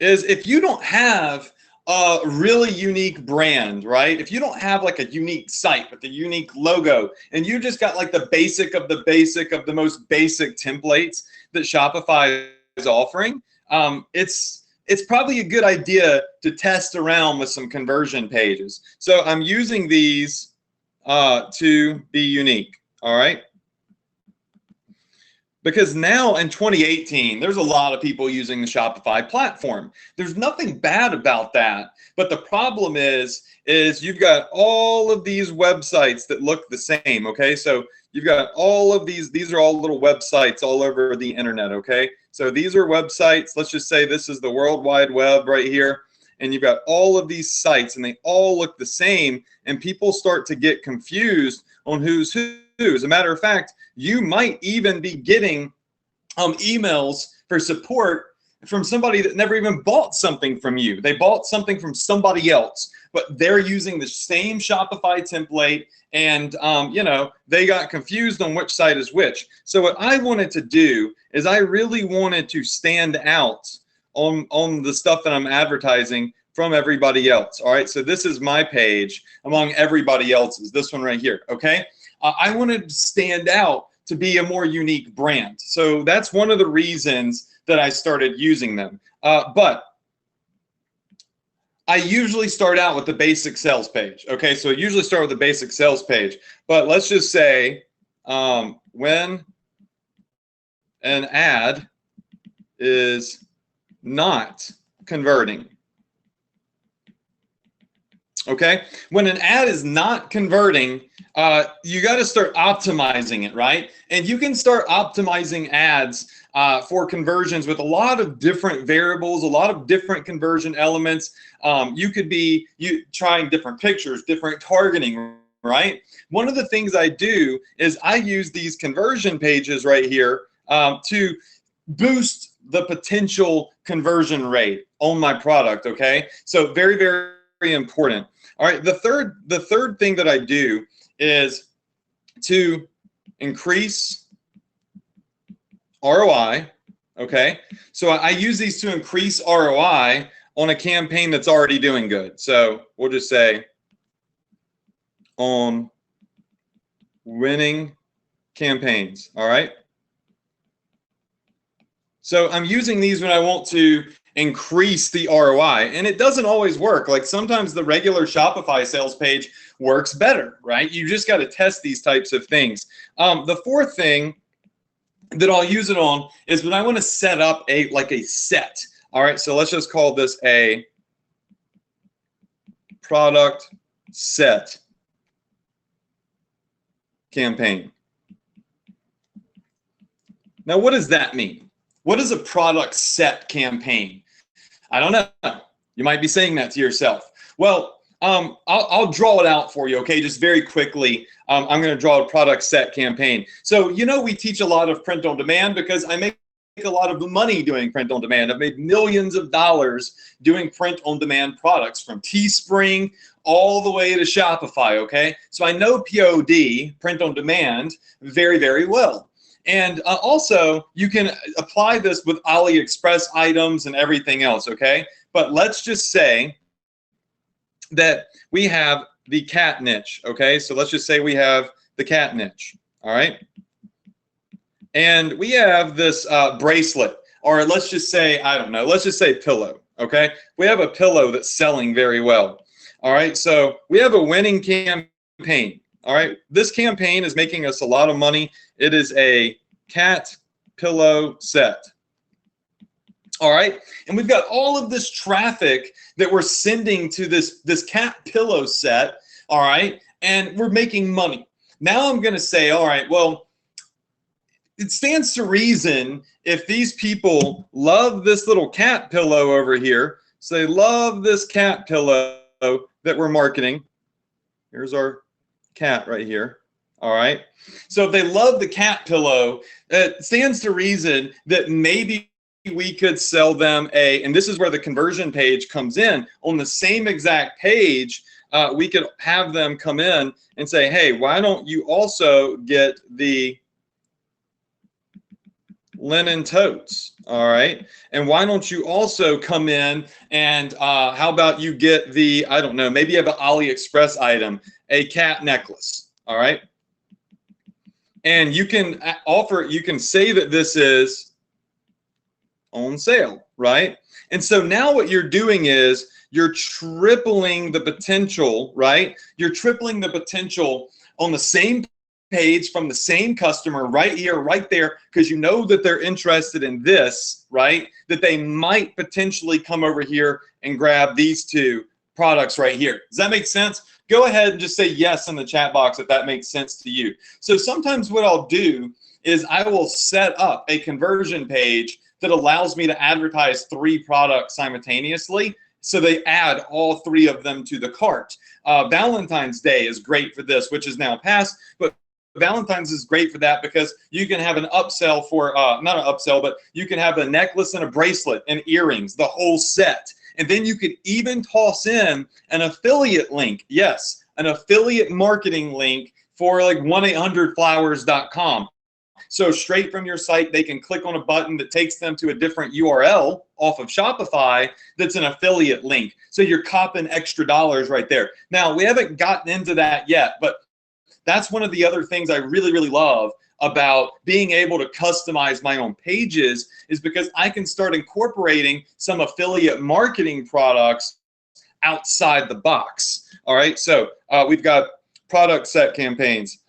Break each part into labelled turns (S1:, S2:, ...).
S1: is if you don't have a really unique brand, right? If you don't have like a unique site with a unique logo, and you just got like the basic of the basic of the most basic templates that Shopify is offering, it's probably a good idea to test around with some conversion pages. So I'm using these to be unique, all right? Because now in 2018, there's a lot of people using the Shopify platform. There's nothing bad about that. But the problem is you've got all of these websites that look the same, okay? So you've got all of these are all little websites all over the internet, okay? So these are websites. Let's just say this is the World Wide Web right here. And you've got all of these sites, and they all look the same. And people start to get confused on who's who. As a matter of fact, you might even be getting emails for support from somebody that never even bought something from you. They bought something from somebody else, but they're using the same Shopify template, and you know, they got confused on which site is which. So what I wanted to do is I really wanted to stand out on the stuff that I'm advertising from everybody else. All right, so this is my page among everybody else's, this one right here, okay? I wanted to stand out to be a more unique brand. So that's one of the reasons that I started using them. But I usually start out with the basic sales page. Okay, so I usually start with the basic sales page. But let's just say when an ad is not converting. Okay, when an ad is not converting, you got to start optimizing it, right? And you can start optimizing ads for conversions with a lot of different variables, a lot of different conversion elements. You could be trying different pictures, different targeting, right? One of the things I do is I use these conversion pages right here to boost the potential conversion rate on my product, okay? So very, very, very important. All right, the third thing that I do is to increase ROI, okay? So I use these to increase ROI on a campaign that's already doing good. So we'll just say on winning campaigns, all right? So I'm using these when I want to increase the ROI, and it doesn't always work. Like sometimes the regular Shopify sales page works better, right? You just got to test these types of things. The fourth thing that I'll use it on is when I want to set up a set. All right, so let's just call this a product set campaign. Now, what does that mean? What is a product set campaign? I don't know. You might be saying that to yourself. Well, I'll draw it out for you, okay? Just very quickly, I'm going to draw a product set campaign. So, you know, we teach a lot of print on demand because I make a lot of money doing print on demand. I've made millions of dollars doing print on demand products from Teespring all the way to Shopify, okay? So I know POD, print on demand, very, very well. And also, you can apply this with AliExpress items and everything else, okay? But let's just say that we have the cat niche, okay? So let's just say we have the cat niche, all right? And we have this bracelet, or let's just say, I don't know, let's just say pillow, okay? We have a pillow that's selling very well, all right? So we have a winning campaign. All right, this campaign is making us a lot of money. It is a cat pillow set. All right, and we've got all of this traffic that we're sending to this cat pillow set, all right, and we're making money. Now I'm going to say, all right, well, it stands to reason if these people love this little cat pillow over here, so they love this cat pillow that we're marketing. Here's our cat right here. All right, so if they love the cat pillow, it stands to reason that maybe we could sell them and this is where the conversion page comes in. On the same exact page, we could have them come in and say, hey, why don't you also get the linen totes. All right. And why don't you also come in and how about you get the, I don't know, maybe you have an AliExpress item, a cat necklace. All right. And you can offer, you can say that this is on sale, right? And so now what you're doing is you're tripling the potential, right? You're tripling the potential on the same page from the same customer right here, right there, because you know that they're interested in this, right? That they might potentially come over here and grab these two products right here. Does that make sense? Go ahead and just say yes in the chat box if that makes sense to you. So sometimes what I'll do is I will set up a conversion page that allows me to advertise 3 products simultaneously. So they add all 3 of them to the cart. Valentine's Day is great for this, which is now past, but Valentine's is great for that because you can have an upsell for, not an upsell, but you can have a necklace and a bracelet and earrings, the whole set. And then you could even toss in an affiliate link. Yes, an affiliate marketing link for like 1-800-flowers.com. So straight from your site, they can click on a button that takes them to a different URL off of Shopify that's an affiliate link. So you're copping extra dollars right there. Now, we haven't gotten into that yet, but that's one of the other things I really, really love about being able to customize my own pages is because I can start incorporating some affiliate marketing products outside the box. All right, so we've got product set campaigns.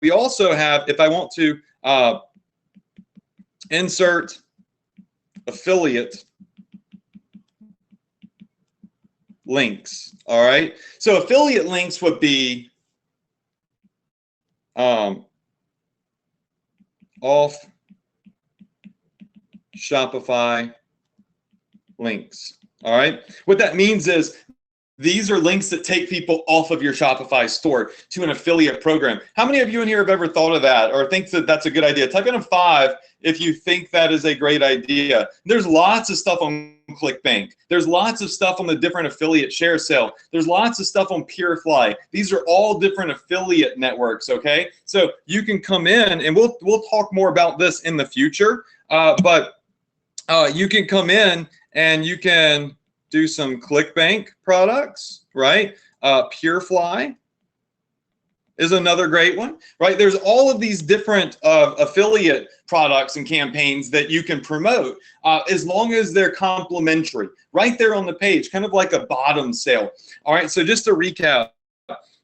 S1: We also have, if I want to insert affiliate links. All right, so affiliate links would be off Shopify links. All right, what that means is these are links that take people off of your Shopify store to an affiliate program. How many of you in here have ever thought of that or think that that's a good idea? Type in a 5 if you think that is a great idea. There's lots of stuff on ClickBank. There's lots of stuff on the different affiliate share sale. There's lots of stuff on PureFly. These are all different affiliate networks, okay? So you can come in, and we'll talk more about this in the future, but you can come in and you can do some ClickBank products, right? PureFly is another great one, right? There's all of these different affiliate products and campaigns that you can promote as long as they're complimentary, right there on the page, kind of like a bottom sale. All right, so just to recap,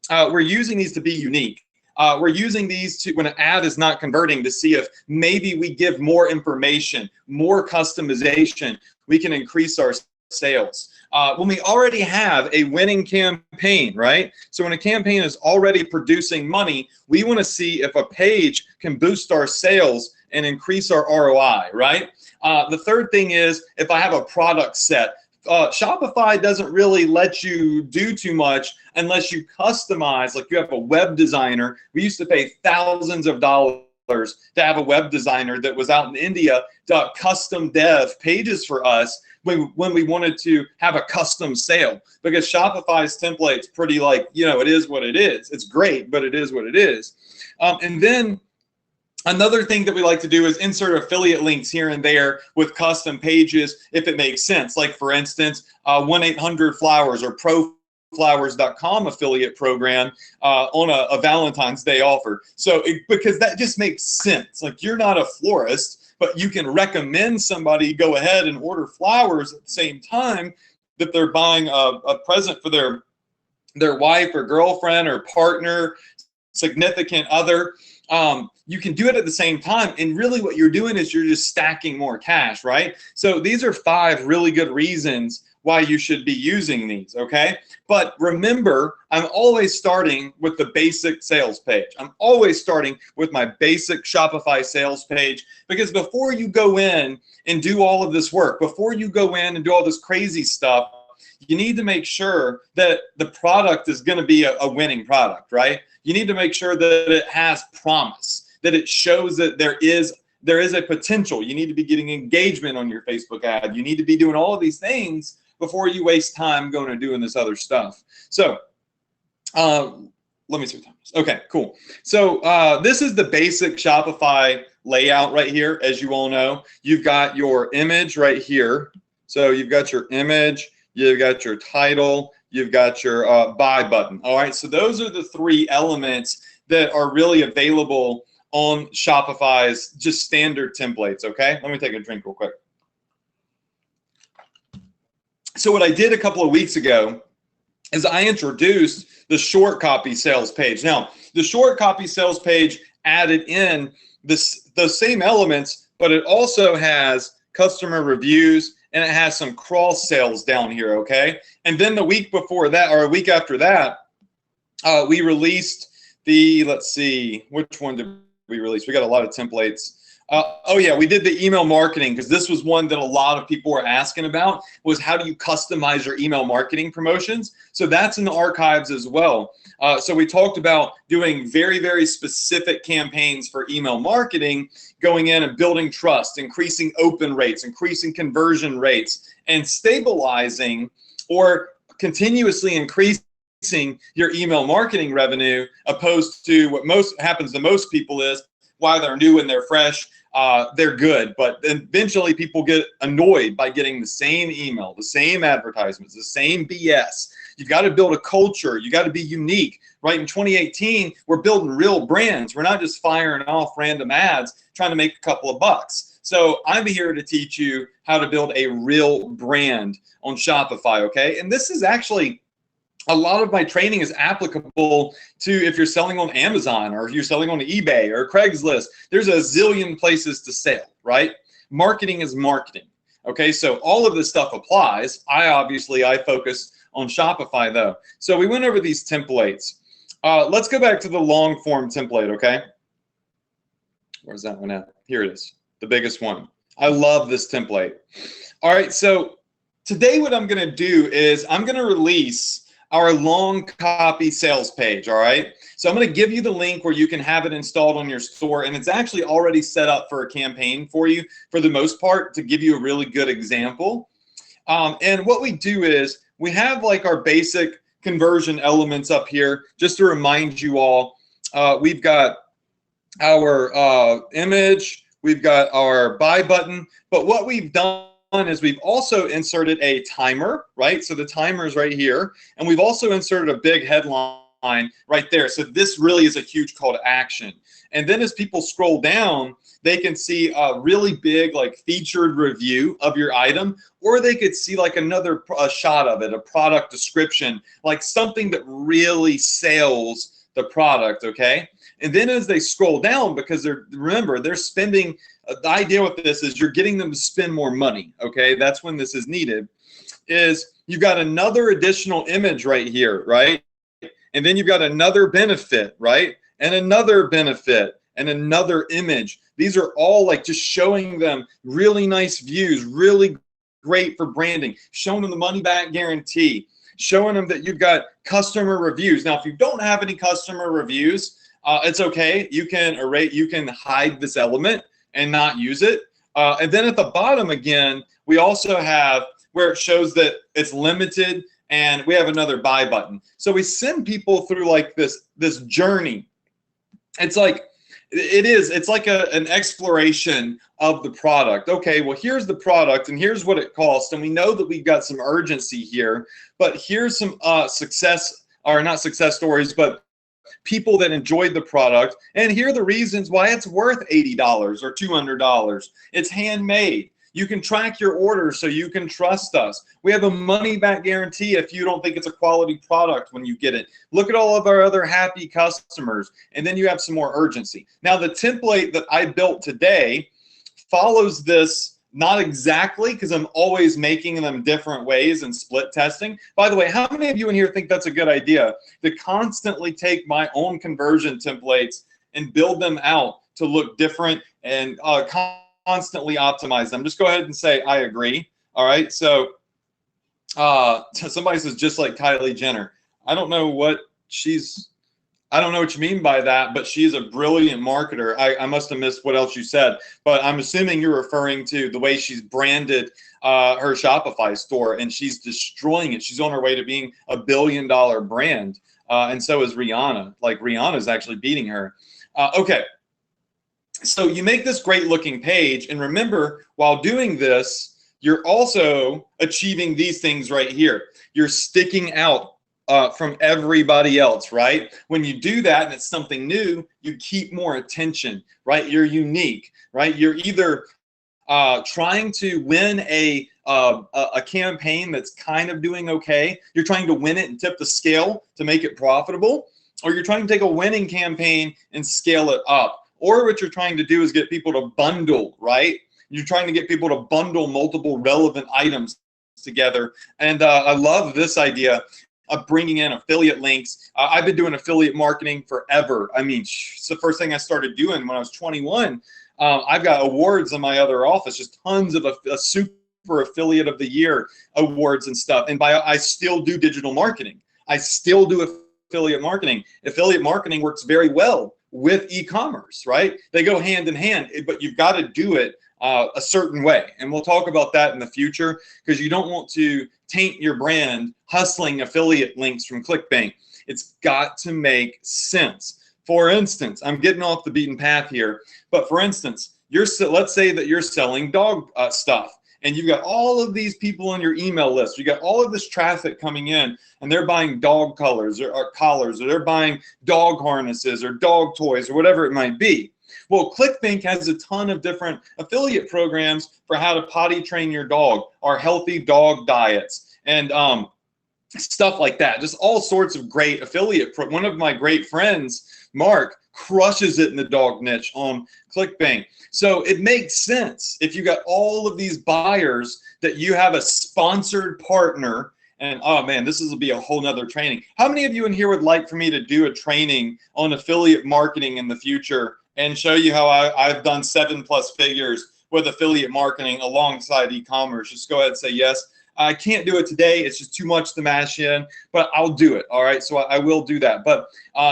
S1: we're using these to be unique. We're using these to, when an ad is not converting, to see if maybe we give more information, more customization, we can increase our sales. When we already have a winning campaign, right? So when a campaign is already producing money, we want to see if a page can boost our sales and increase our ROI, right? The third thing is if I have a product set. Shopify doesn't really let you do too much unless you customize, like you have a web designer. We used to pay thousands of dollars to have a web designer that was out in India to custom dev pages for us when we wanted to have a custom sale, because Shopify's template's pretty like, you know, it is what it is. It's great, but it is what it is. And then another thing that we like to do is insert affiliate links here and there with custom pages if it makes sense. Like for instance, 1-800-Flowers or proflowers.com affiliate program on a Valentine's Day offer. So because that just makes sense. Like you're not a florist, but you can recommend somebody go ahead and order flowers at the same time that they're buying a present for their wife or girlfriend or partner, significant other. You can do it at the same time, and really what you're doing is you're just stacking more cash, right? So these are 5 really good reasons why you should be using these, okay? But remember, I'm always starting with the basic sales page. I'm always starting with my basic Shopify sales page, because before you go in and do all of this work, before you go in and do all this crazy stuff, you need to make sure that the product is going to be a winning product, right? You need to make sure that it has promise, that it shows that there is a potential. You need to be getting engagement on your Facebook ad. You need to be doing all of these things before you waste time going and doing this other stuff. So let me see what time it is. Okay, cool. So this is the basic Shopify layout right here, as you all know. You've got your image right here. So you've got your image, you've got your title, you've got your buy button. All right, so those are the three elements that are really available on Shopify's just standard templates, okay? Let me take a drink real quick. So what I did a couple of weeks ago is I introduced the short copy sales page. Now, the short copy sales page added in those same elements, but it also has customer reviews and it has some cross sales down here, okay? And then the week before that, or a week after that, we released the, let's see, which one did we release? We got a lot of templates. Oh yeah, we did the email marketing, because this was one that a lot of people were asking about, was how do you customize your email marketing promotions? So that's in the archives as well. So we talked about doing very, very specific campaigns for email marketing, going in and building trust, increasing open rates, increasing conversion rates, and stabilizing or continuously increasing your email marketing revenue, opposed to what most happens to most people is, while they're new and they're fresh, they're good, but eventually people get annoyed by getting the same email, the same advertisements, the same BS. You've got to build a culture. You got to be unique, right? In 2018, we're building real brands. We're not just firing off random ads trying to make a couple of bucks. So I'm here to teach you how to build a real brand on Shopify, okay? And this is actually, a lot of my training is applicable to if you're selling on Amazon, or if you're selling on eBay or Craigslist. There's a zillion places to sell, right? Marketing is marketing, okay? So all of this stuff applies. I focus on Shopify though. So we went over these templates. Let's go back to the long form template, okay? Where's that one at? Here it is, the biggest one. I love this template. All right, so today what I'm gonna do is I'm gonna release our long copy sales page, all right? So I'm gonna give you the link where you can have it installed on your store, and it's actually already set up for a campaign for you, for the most part, to give you a really good example. And what we do is, we have like our basic conversion elements up here, just to remind you all. We've got our image, we've got our buy button, but what we've done is we've also inserted a timer, right? So the timer is right here, and we've also inserted a big headline right there. So this really is a huge call to action. And then as people scroll down, they can see a really big like featured review of your item, or they could see like another shot of it, a product description, like something that really sells the product, okay? And then as they scroll down, because remember, they're spending, the idea with this is you're getting them to spend more money, okay? That's when this is needed, is you've got another additional image right here, right? And then you've got another benefit, right? And another benefit and another image. These are all like just showing them really nice views, really great for branding, showing them the money back guarantee, showing them that you've got customer reviews. Now, if you don't have any customer reviews, it's okay. You can hide this element and not use it. And then at the bottom again, we also have where it shows that it's limited, and we have another buy button. So we send people through like this journey. It's like an exploration of the product. Okay, well, here's the product and here's what it costs, and we know that we've got some urgency here, but here's some not success stories, but people that enjoyed the product, and here are the reasons why it's worth $80 or $200. It's handmade. You can track your orders so you can trust us. We have a money-back guarantee if you don't think it's a quality product when you get it. Look at all of our other happy customers, and then you have some more urgency. Now, the template that I built today follows this, not exactly, because I'm always making them different ways and split testing. By the way, how many of you in here think that's a good idea, to constantly take my own conversion templates and build them out to look different and constantly optimize them? Just go ahead and say, I agree. All right. So somebody says, just like Kylie Jenner. I don't know what you mean by that, but she's a brilliant marketer. I must have missed what else you said, but I'm assuming you're referring to the way she's branded her Shopify store, and she's destroying it. She's on her way to being a $1 billion brand. And so is Rihanna. Like, Rihanna's actually beating her. Okay. So you make this great looking page, and remember, while doing this, you're also achieving these things right here. You're sticking out from everybody else, right? When you do that and it's something new, you keep more attention, right? You're unique, right? You're either trying to win a campaign that's kind of doing okay. You're trying to win it and tip the scale to make it profitable, or you're trying to take a winning campaign and scale it up. Or what you're trying to do is get people to bundle, right? You're trying to get people to bundle multiple relevant items together. And I love this idea of bringing in affiliate links. I've been doing affiliate marketing forever. I mean, it's the first thing I started doing when I was 21. I've got awards in my other office, just tons of a super affiliate of the year awards and stuff. And I still do digital marketing. I still do affiliate marketing. Affiliate marketing works very well with e-commerce, right? They go hand in hand, but you've got to do it a certain way. And we'll talk about that in the future, because you don't want to taint your brand hustling affiliate links from ClickBank. It's got to make sense. For instance, I'm getting off the beaten path here, but for instance, let's say that you're selling dog stuff, and you've got all of these people on your email list. You got all of this traffic coming in, and they're buying dog collars or collars, or they're buying dog harnesses or dog toys or whatever it might be. Well, ClickBank has a ton of different affiliate programs for how to potty train your dog, or healthy dog diets, and stuff like that. Just all sorts of great affiliate. One of my great friends, Mark, crushes it in the dog niche on ClickBank. So it makes sense if you got all of these buyers that you have a sponsored partner. And oh man, this will be a whole nother training. How many of you in here would like for me to do a training on affiliate marketing in the future and show you how I've done 7+ figures with affiliate marketing alongside e-commerce? Just go ahead and say yes. I can't do it today. It's just too much to mash in, but I'll do it. All right. So I will do that. But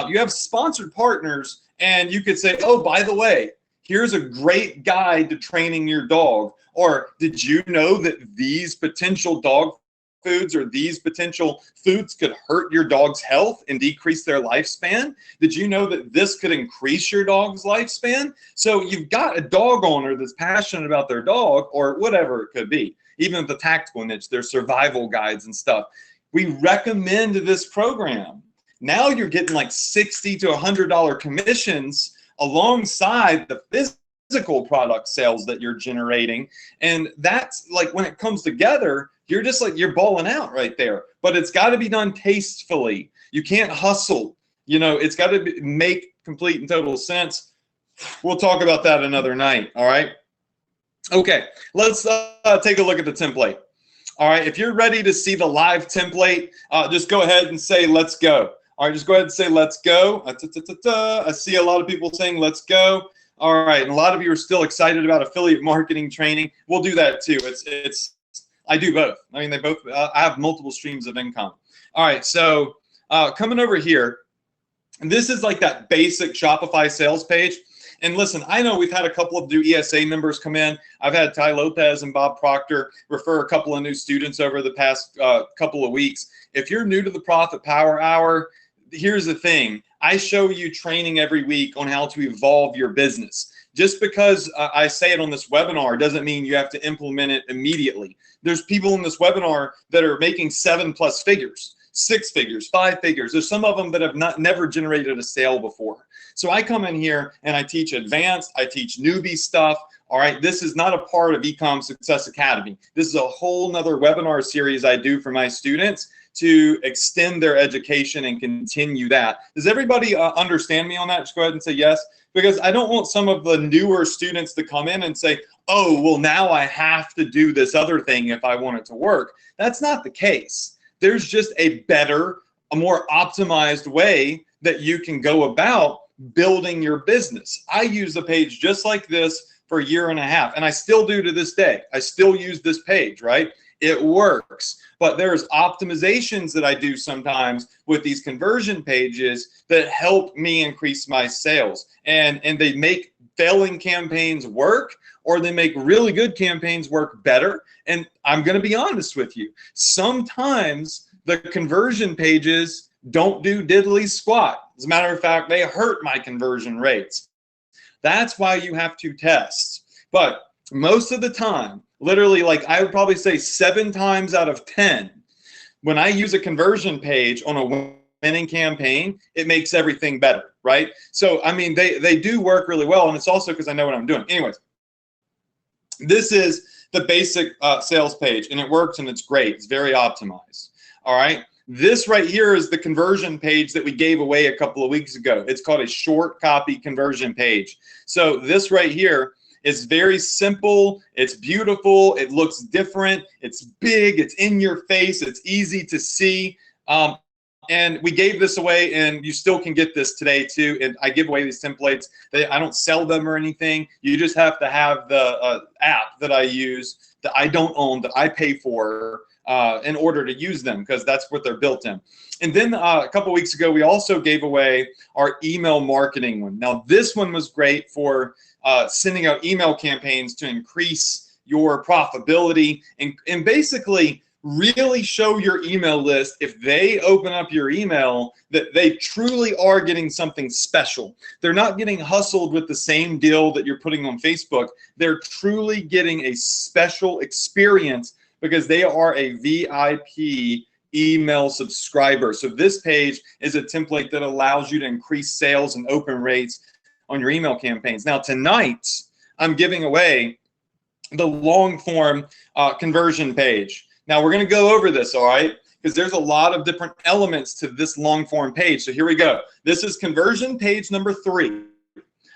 S1: you have sponsored partners, and you could say, oh, by the way, here's a great guide to training your dog. Or did you know that these potential dog foods or these potential foods could hurt your dog's health and decrease their lifespan? Did you know that this could increase your dog's lifespan? So you've got a dog owner that's passionate about their dog, or whatever it could be. Even with the tactical niche, there's survival guides and stuff. We recommend this program. Now you're getting like $60 to $100 commissions alongside the physical product sales that you're generating. And that's like, when it comes together, you're just like, you're balling out right there. But it's got to be done tastefully. You can't hustle. You know, it's got to make complete and total sense. We'll talk about that another night. All right. Okay, let's take a look at the template. All right, if you're ready to see the live template, just go ahead and say, let's go. All right, just go ahead and say, let's go. I see a lot of people saying, let's go. All right, and a lot of you are still excited about affiliate marketing training. We'll do that too. I do both. I mean, I have multiple streams of income. All right, so coming over here, and this is like that basic Shopify sales page. And listen, I know we've had a couple of new ESA members come in. I've had Ty Lopez and Bob Proctor refer a couple of new students over the past couple of weeks. If you're new to the Profit Power Hour, here's the thing. I show you training every week on how to evolve your business. Just because I say it on this webinar doesn't mean you have to implement it immediately. There's people in this webinar that are making 7+ figures, 6 figures, 5 figures. There's some of them that have never generated a sale before. So I come in here and I teach advanced, I teach newbie stuff. All right, this is not a part of Ecom Success Academy. This is a whole nother webinar series I do for my students to extend their education and continue that. Does everybody understand me on that? Just go ahead and say yes, because I don't want some of the newer students to come in and say, oh, well, now I have to do this other thing if I want it to work. That's not the case. There's just a better, a more optimized way that you can go about building your business. I use a page just like this for 1.5 years, and I still do to this day. I still use this page, right? It works, but there's optimizations that I do sometimes with these conversion pages that help me increase my sales, and they make failing campaigns work, or they make really good campaigns work better. And I'm going to be honest with you, sometimes the conversion pages don't do diddly squat. As a matter of fact, they hurt my conversion rates. That's why you have to test. But most of the time, literally, like I would probably say 7 times out of 10, when I use a conversion page on a winning campaign, it makes everything better, right? So, I mean, they do work really well, and it's also because I know what I'm doing. Anyways, this is the basic sales page, and it works, and it's great. It's very optimized, all right? This right here is the conversion page that we gave away a couple of weeks ago. It's called a short copy conversion page. So this right here is very simple. It's beautiful. It looks different. It's big. It's in your face. It's easy to see. And we gave this away, and you still can get this today too. And I give away these templates. I don't sell them or anything. You just have to have the app that I use that I don't own, that I pay for, in order to use them, because that's what they're built in. And then a couple weeks ago, we also gave away our email marketing one. Now, this one was great for sending out email campaigns to increase your profitability and basically really show your email list, if they open up your email, that they truly are getting something special. They're not getting hustled with the same deal that you're putting on Facebook. They're truly getting a special experience because they are a VIP email subscriber. So this page is a template that allows you to increase sales and open rates on your email campaigns. Now, tonight, I'm giving away the long form conversion page. Now, we're going to go over this, all right, because there's a lot of different elements to this long form page. So here we go. This is conversion page number 3.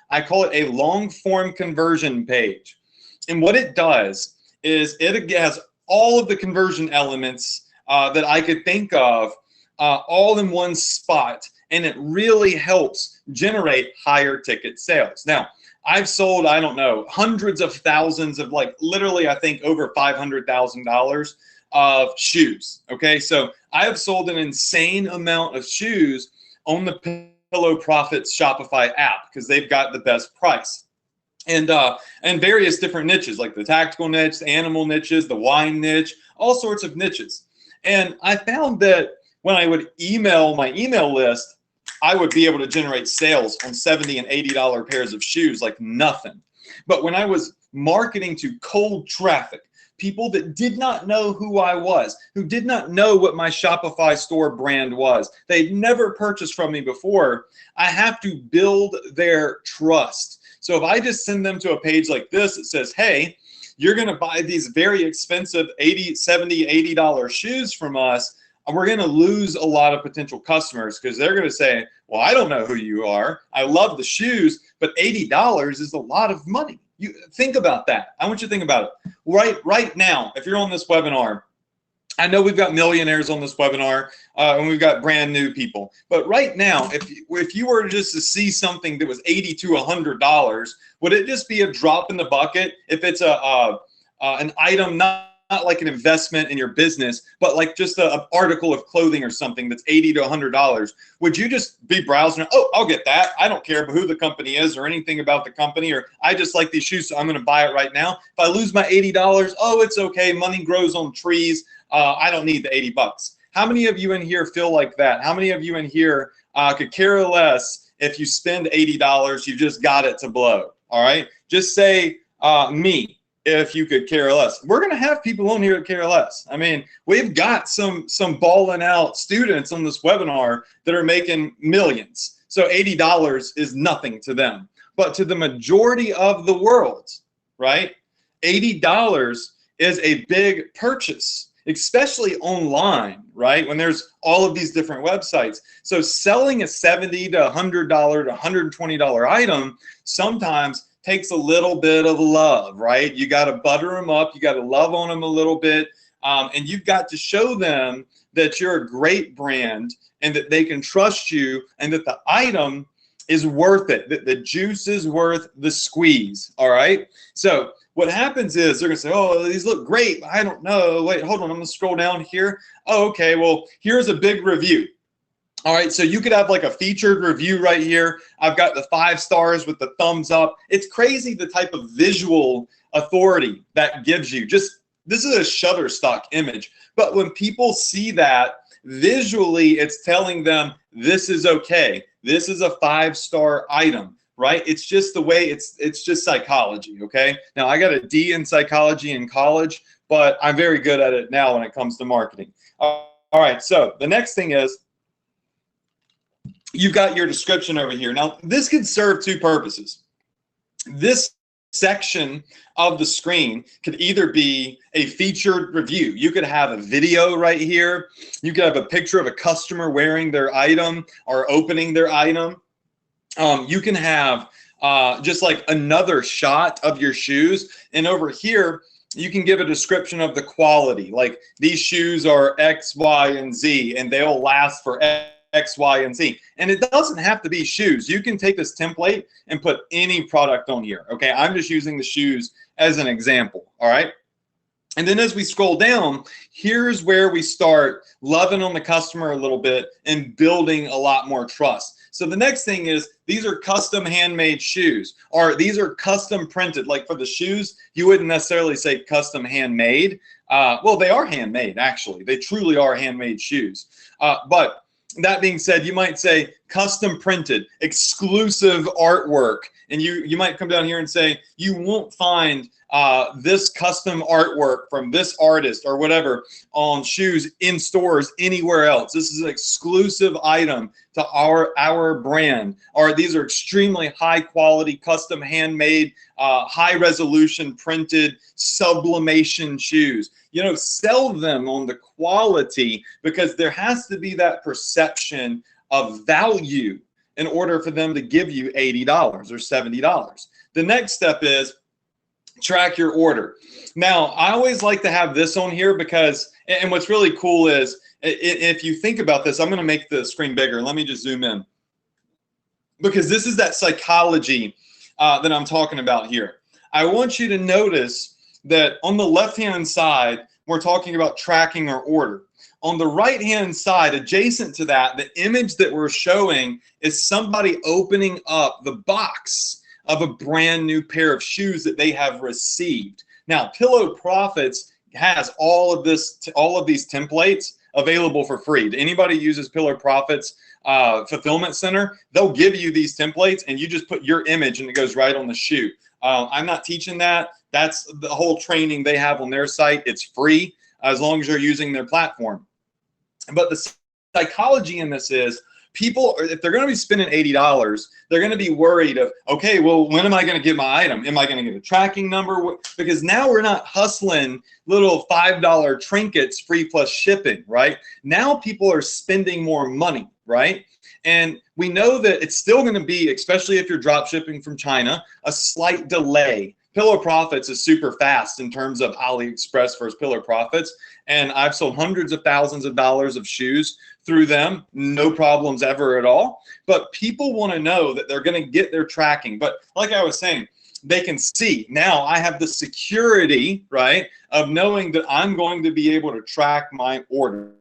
S1: I call it a long form conversion page. And what it does is it has all of the conversion elements that I could think of all in one spot. And it really helps generate higher ticket sales. Now, I've sold, I don't know, hundreds of thousands of, like, literally, I think over $500,000 of shoes. Okay, so I have sold an insane amount of shoes on the Pillow Profits Shopify app because they've got the best price. And various different niches, like the tactical niche, the animal niches, the wine niche, all sorts of niches. And I found that when I would email my email list, I would be able to generate sales on $70 and $80 pairs of shoes like nothing. But when I was marketing to cold traffic, people that did not know who I was, who did not know what my Shopify store brand was, they'd never purchased from me before, I have to build their trust. So if I just send them to a page like this, it says, hey, you're going to buy these very expensive $80, $70, $80 shoes from us, we're going to lose a lot of potential customers because they're going to say, well, I don't know who you are. I love the shoes, but $80 is a lot of money. You think about that. I want you to think about it. Right now, if you're on this webinar, I know we've got millionaires on this webinar and we've got brand new people. But right now, if you were just to see something that was $80 to $100, would it just be a drop in the bucket if it's an item not like an investment in your business, but like just an article of clothing or something that's $80 to $100, would you just be browsing? Oh, I'll get that. I don't care who the company is or anything about the company, or I just like these shoes, so I'm going to buy it right now. If I lose my $80, oh, it's okay. Money grows on trees. I don't need the $80. How many of you in here feel like that? How many of you in here could care less if you spend $80, you just got it to blow? All right. Just say me. If you could care less. We're going to have people on here that care less. I mean, we've got some balling out students on this webinar that are making millions. So $80 is nothing to them. But to the majority of the world, right, $80 is a big purchase, especially online, right, when there's all of these different websites. So selling a $70 to $100 to $120 item sometimes takes a little bit of love, right? You got to butter them up. You got to love on them a little bit. And you've got to show them that you're a great brand and that they can trust you and that the item is worth it, that the juice is worth the squeeze, all right? So what happens is they're going to say, oh, these look great. I don't know. Wait, hold on. I'm going to scroll down here. Oh, okay. Well, here's a big review. All right, so you could have like a featured review right here. I've got the 5 stars with the thumbs up. It's crazy the type of visual authority that gives you. Just, this is a Shutterstock image. But when people see that visually, it's telling them this is okay. This is a 5-star item. right? It's just the way it's just psychology, okay? Now, I got a D in psychology in college, but I'm very good at it now when it comes to marketing. All right, so the next thing is you've got your description over here. Now, this could serve two purposes. This section of the screen could either be a featured review. You could have a video right here. You could have a picture of a customer wearing their item or opening their item. You can have just like another shot of your shoes. And over here, you can give a description of the quality. Like these shoes are X, Y, and Z, and they'll last for X, Y, and Z. And it doesn't have to be shoes. You can take this template and put any product on here. Okay, I'm just using the shoes as an example. All right. And then as we scroll down, here's where we start loving on the customer a little bit and building a lot more trust. So the next thing is these are custom handmade shoes, or these are custom printed. Like for the shoes, you wouldn't necessarily say custom handmade. Well, they are handmade, actually. They truly are handmade shoes. But that being said, you might say custom printed, exclusive artwork. And you might come down here and say, you won't find this custom artwork from this artist or whatever on shoes in stores anywhere else. This is an exclusive item to our brand. Or these are extremely high quality, custom handmade, high resolution printed sublimation shoes. You know, sell them on the quality, because there has to be that perception of value in order for them to give you $80 or $70. The next step is track your order. Now, I always like to have this on here because, and what's really cool is, if you think about this, I'm going to make the screen bigger. Let me just zoom in, because this is that psychology that I'm talking about here. I want you to notice that on the left-hand side, we're talking about tracking our order. On the right-hand side, adjacent to that, the image that we're showing is somebody opening up the box of a brand new pair of shoes that they have received. Now, Pillow Profits has all of these templates available for free. Anybody uses Pillow Profits Fulfillment Center, they'll give you these templates and you just put your image and it goes right on the shoe. I'm not teaching that. That's the whole training they have on their site. It's free as long as you're using their platform. But the psychology in this is, people, if they're going to be spending $80, they're going to be worried of, okay, well, when am I going to get my item? Am I going to get a tracking number? Because now we're not hustling little $5 trinkets free plus shipping, right? Now people are spending more money, right? And we know that it's still going to be, especially if you're drop shipping from China, a slight delay. Pillow Profits is super fast in terms of AliExpress versus Pillow Profits. And I've sold hundreds of thousands of dollars of shoes through them, no problems ever at all. But people want to know that they're going to get their tracking. But like I was saying, they can see now I have the security, right, of knowing that I'm going to be able to track my order.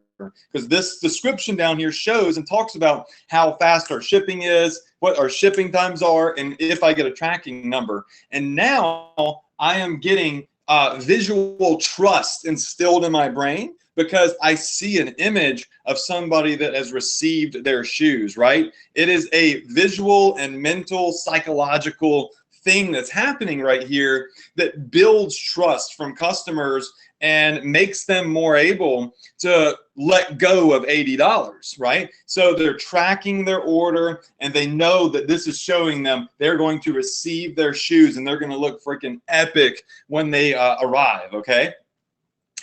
S1: Because this description down here shows and talks about how fast our shipping is, what our shipping times are, and if I get a tracking number. And now I am getting visual trust instilled in my brain, because I see an image of somebody that has received their shoes, right? It is a visual and mental, psychological thing that's happening right here that builds trust from customers and makes them more able to let go of $80, right? So they're tracking their order and they know that this is showing them they're going to receive their shoes and they're going to look freaking epic when they arrive, okay?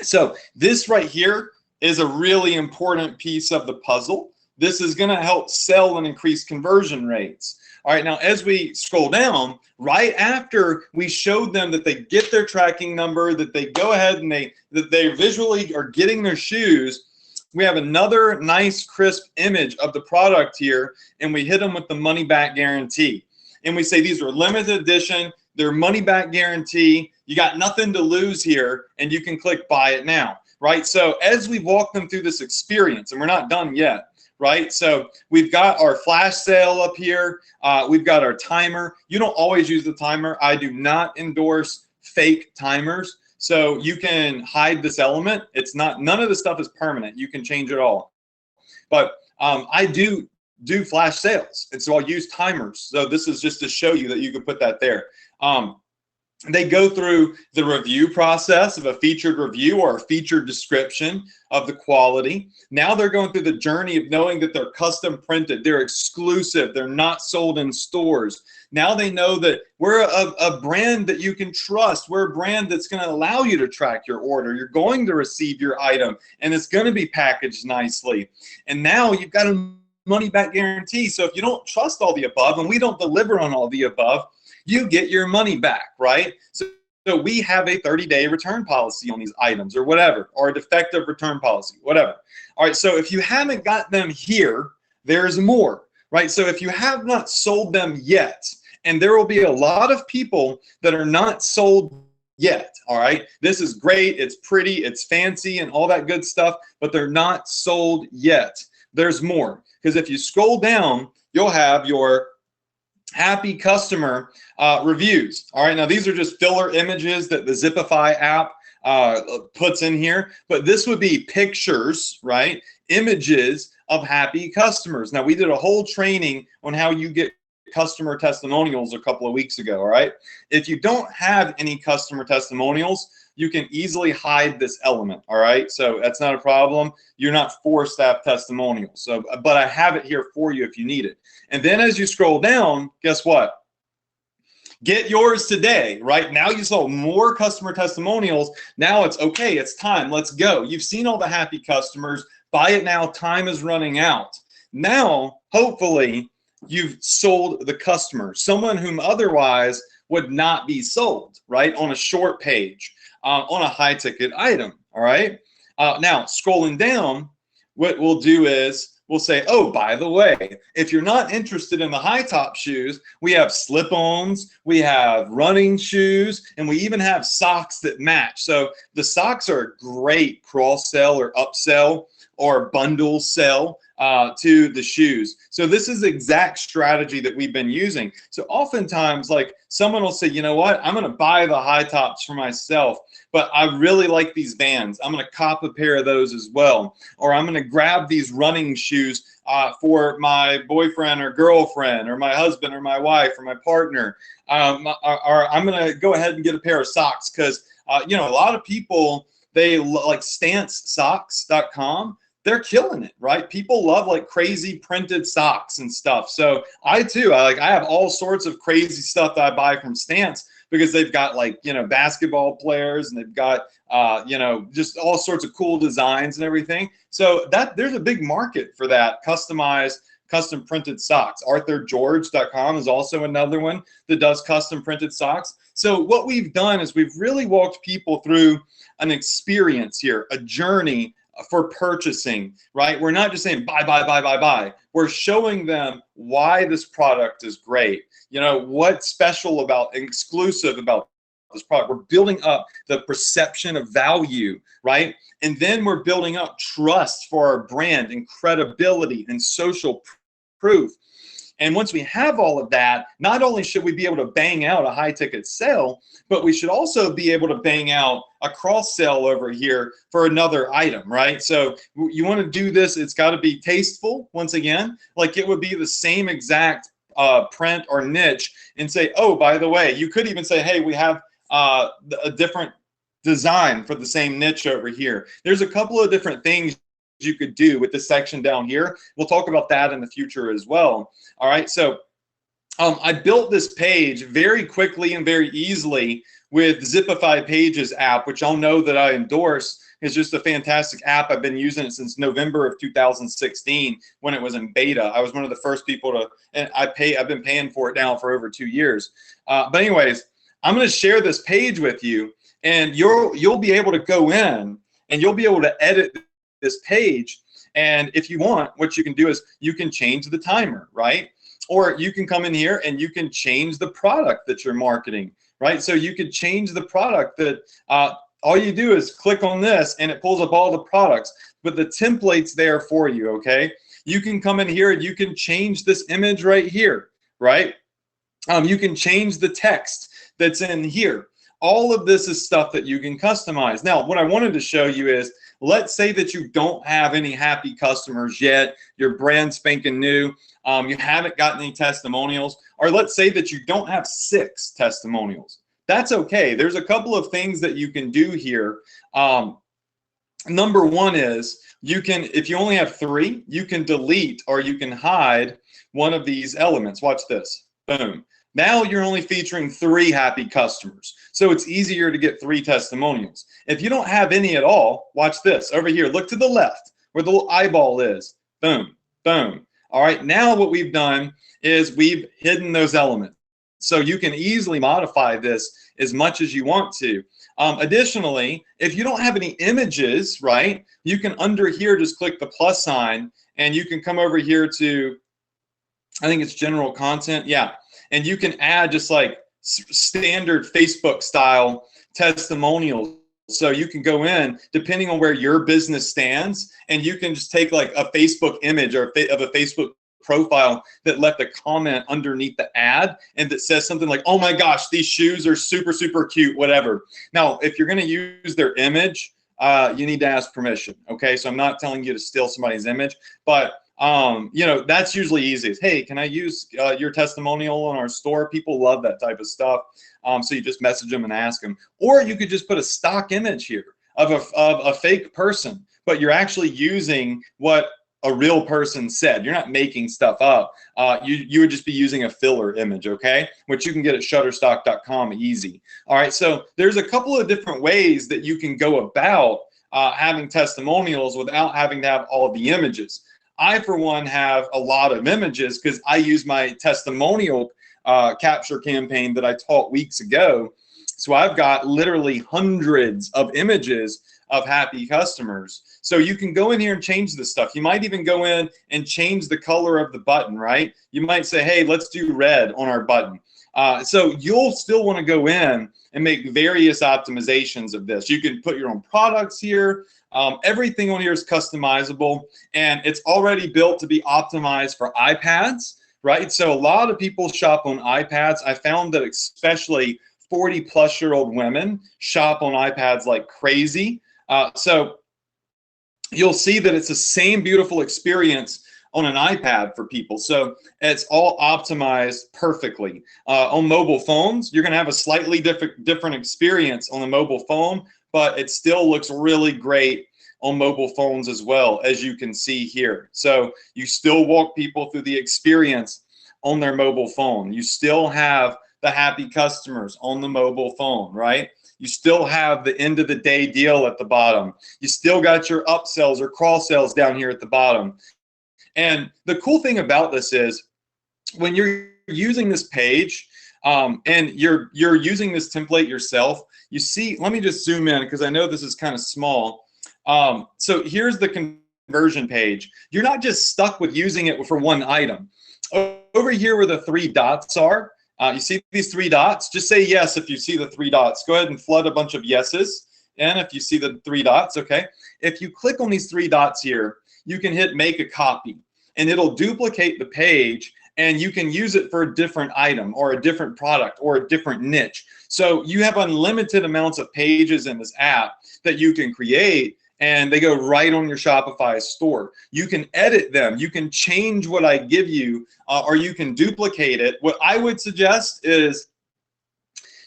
S1: So this right here is a really important piece of the puzzle. This is going to help sell and increase conversion rates. All right, now as we scroll down, right after we showed them that they get their tracking number, that they go ahead and they visually are getting their shoes, we have another nice crisp image of the product here, and we hit them with the money back guarantee. And we say these are limited edition, they're money back guarantee, you got nothing to lose here, and you can click buy it now, right? So as we walk them through this experience, and we're not done yet, right? So we've got our flash sale up here. We've got our timer. You don't always use the timer. I do not endorse fake timers. So you can hide this element. It's not, none of the stuff is permanent. You can change it all. But I do do flash sales. And so I'll use timers. So this is just to show you that you can put that there. They go through the review process of a featured review or a featured description of the quality. Now they're going through the journey of knowing that they're custom printed, they're exclusive, they're not sold in stores. Now they know that we're a brand that you can trust. We're a brand that's going to allow you to track your order. You're going to receive your item, and it's going to be packaged nicely. And now you've got a money back guarantee. So if you don't trust all the above, and we don't deliver on all the above, you get your money back, right? So we have a 30-day return policy on these items or whatever, or a defective return policy, whatever. All right, so if you haven't got them here, there's more, right? So if you have not sold them yet, and there will be a lot of people that are not sold yet, all right? This is great, it's pretty, it's fancy, and all that good stuff, but they're not sold yet. There's more, because if you scroll down, you'll have your happy customer reviews. All right, now these are just filler images that the Zipify app puts in here, but this would be pictures, right? Images of happy customers. Now we did a whole training on how you get customer testimonials a couple of weeks ago, all right? If you don't have any customer testimonials, you can easily hide this element, all right? So that's not a problem. You're not forced to have testimonials. So, but I have it here for you if you need it. And then as you scroll down, guess what? Get yours today, right? Now you saw more customer testimonials. Now it's okay, it's time, let's go. You've seen all the happy customers. Buy it now, time is running out. Now, hopefully, you've sold the customer, someone whom otherwise would not be sold, right? On a short page. On a high ticket item, all right? Now, scrolling down, what we'll do is we'll say, oh, by the way, if you're not interested in the high top shoes, we have slip-ons, we have running shoes, and we even have socks that match. So the socks are a great cross-sell or upsell or bundle sell to the shoes. So this is the exact strategy that we've been using. So oftentimes, like someone will say, you know what, I'm going to buy the high tops for myself, but I really like these Vans. I'm going to cop a pair of those as well. Or I'm going to grab these running shoes for my boyfriend or girlfriend or my husband or my wife or my partner. Or I'm going to go ahead and get a pair of socks because, you know, a lot of people, they like stancesocks.com. They're killing it, right? People love like crazy printed socks and stuff. So I too, I have all sorts of crazy stuff that I buy from Stance because they've got like, you know, basketball players and they've got, you know, just all sorts of cool designs and everything. So that there's a big market for that customized, custom printed socks. ArthurGeorge.com is also another one that does custom printed socks. So what we've done is we've really walked people through an experience here, a journey for purchasing, right? We're not just saying buy, buy, buy, buy, buy. We're showing them why this product is great. You know, what's special about, exclusive about this product. We're building up the perception of value, right? And then we're building up trust for our brand and credibility and social proof. And once we have all of that, not only should we be able to bang out a high ticket sale, but we should also be able to bang out a cross sell over here for another item, right? So you want to do this, it's got to be tasteful, once again, like it would be the same exact print or niche and say, oh, by the way, you could even say, hey, we have a different design for the same niche over here. There's a couple of different things you could do with this section down here. We'll talk about that in the future as well. All right, so I built this page very quickly and very easily with Zipify Pages app, which I'll know that I endorse. It's just a fantastic app. I've been using it since November of 2016 when it was in beta. I was one of the first people to, and I've been paying for it now for over 2 years. But anyways, I'm going to share this page with you, and you'll be able to go in and you'll be able to edit this page. And if you want, what you can do is you can change the timer, right? Or you can come in here and you can change the product that you're marketing, right? So you could change the product that all you do is click on this and it pulls up all the products, but the template's there for you, okay? You can come in here and you can change this image right here, right? You can change the text that's in here. All of this is stuff that you can customize. Now, what I wanted to show you is Let's say that you don't have any happy customers yet. You're brand spanking new. You haven't gotten any testimonials. Or let's say that you don't have 6 testimonials. That's okay. There's a couple of things that you can do here. Number one is you can, if you only have 3, you can delete or you can hide one of these elements. Watch this. Boom. Now you're only featuring 3 happy customers. So it's easier to get 3 testimonials. If you don't have any at all, watch this. Over here, look to the left where the little eyeball is. Boom, boom. All right, now what we've done is we've hidden those elements. So you can easily modify this as much as you want to. Additionally, if you don't have any images, right, you can under here just click the plus sign and you can come over here to, I think it's general content. Yeah. And you can add just like standard Facebook style testimonials. So you can go in depending on where your business stands and you can just take like a Facebook image or of a Facebook profile that left a comment underneath the ad and that says something like, oh my gosh, these shoes are super, super cute, whatever. Now, if you're going to use their image, you need to ask permission. Okay. So I'm not telling you to steal somebody's image, but you know, that's usually easiest. Hey, can I use your testimonial in our store? People love that type of stuff. So you just message them and ask them, or you could just put a stock image here of a fake person, but you're actually using what a real person said. You're not making stuff up. You would just be using a filler image, okay? Which you can get at shutterstock.com easy. All right, so there's a couple of different ways that you can go about having testimonials without having to have all of the images. I, for one, have a lot of images because I use my testimonial capture campaign that I taught weeks ago. So I've got literally hundreds of images of happy customers. So you can go in here and change this stuff. You might even go in and change the color of the button, right? You might say, hey, let's do red on our button. So you'll still want to go in and make various optimizations of this. You can put your own products here. Everything on here is customizable and it's already built to be optimized for iPads, right? So a lot of people shop on iPads. I found that especially 40-plus-year-old women shop on iPads like crazy. So you'll see that it's the same beautiful experience on an iPad for people. So it's all optimized perfectly. On mobile phones, you're gonna have a slightly different experience on the mobile phone, but it still looks really great on mobile phones as well, as you can see here. So you still walk people through the experience on their mobile phone. You still have the happy customers on the mobile phone, right? You still have the end of the day deal at the bottom. You still got your upsells or cross sells down here at the bottom. And the cool thing about this is when you're using this page and you're using this template yourself, you see, let me just zoom in because I know this is kind of small. So here's the conversion page. You're not just stuck with using it for one item. Over here where the 3 dots are, you see these 3 dots? Just say yes if you see the 3 dots. Go ahead and flood a bunch of yeses. And if you see the 3 dots, okay. If you click on these 3 dots here, you can hit make a copy and it'll duplicate the page and you can use it for a different item or a different product or a different niche. So you have unlimited amounts of pages in this app that you can create and they go right on your Shopify store. You can edit them. You can change what I give you or you can duplicate it. What I would suggest is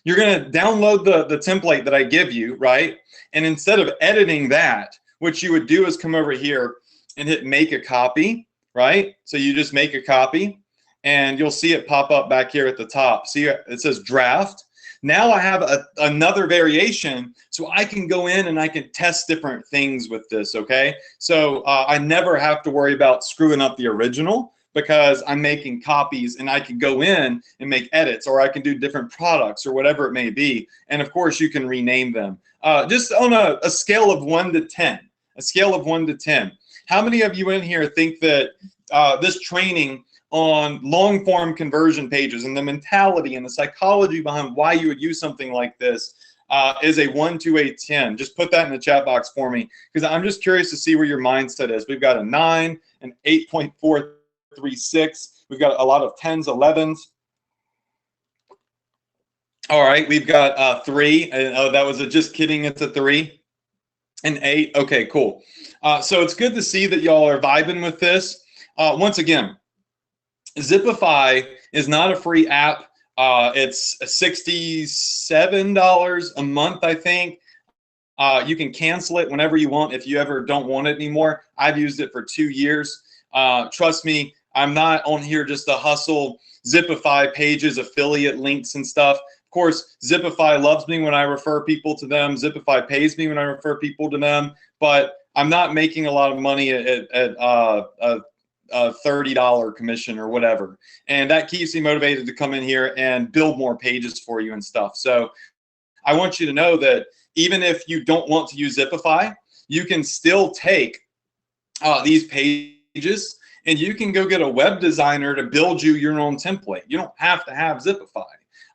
S1: you're going to download the template that I give you, right? And instead of editing that, what you would do is come over here and hit make a copy, right? So you just make a copy and you'll see it pop up back here at the top. See, it says draft. Now I have another variation so I can go in and I can test different things with this, okay? So I never have to worry about screwing up the original because I'm making copies and I can go in and make edits or I can do different products or whatever it may be. And of course you can rename them. Just on a scale of 1 to 10, a scale of 1 to 10. How many of you in here think that this training on long form conversion pages and the mentality and the psychology behind why you would use something like this is a 1 to a 10? Just put that in the chat box for me because I'm just curious to see where your mindset is. We've got a 9, an 8.436. We've got a lot of 10s, 11s. All right, we've got 3. Oh, that was a just kidding. It's a 3. An 8. Okay, cool. So it's good to see that y'all are vibing with this. Once again, Zipify is not a free app. It's $67 a month, I think. You can cancel it whenever you want if you ever don't want it anymore. I've used it for 2 years. Trust me, I'm not on here just to hustle Zipify pages, affiliate links and stuff. Of course, Zipify loves me when I refer people to them. Zipify pays me when I refer people to them, but I'm not making a lot of money at a $30 commission or whatever. And that keeps me motivated to come in here and build more pages for you and stuff. So I want you to know that even if you don't want to use Zipify, you can still take these pages and you can go get a web designer to build you your own template. You don't have to have Zipify.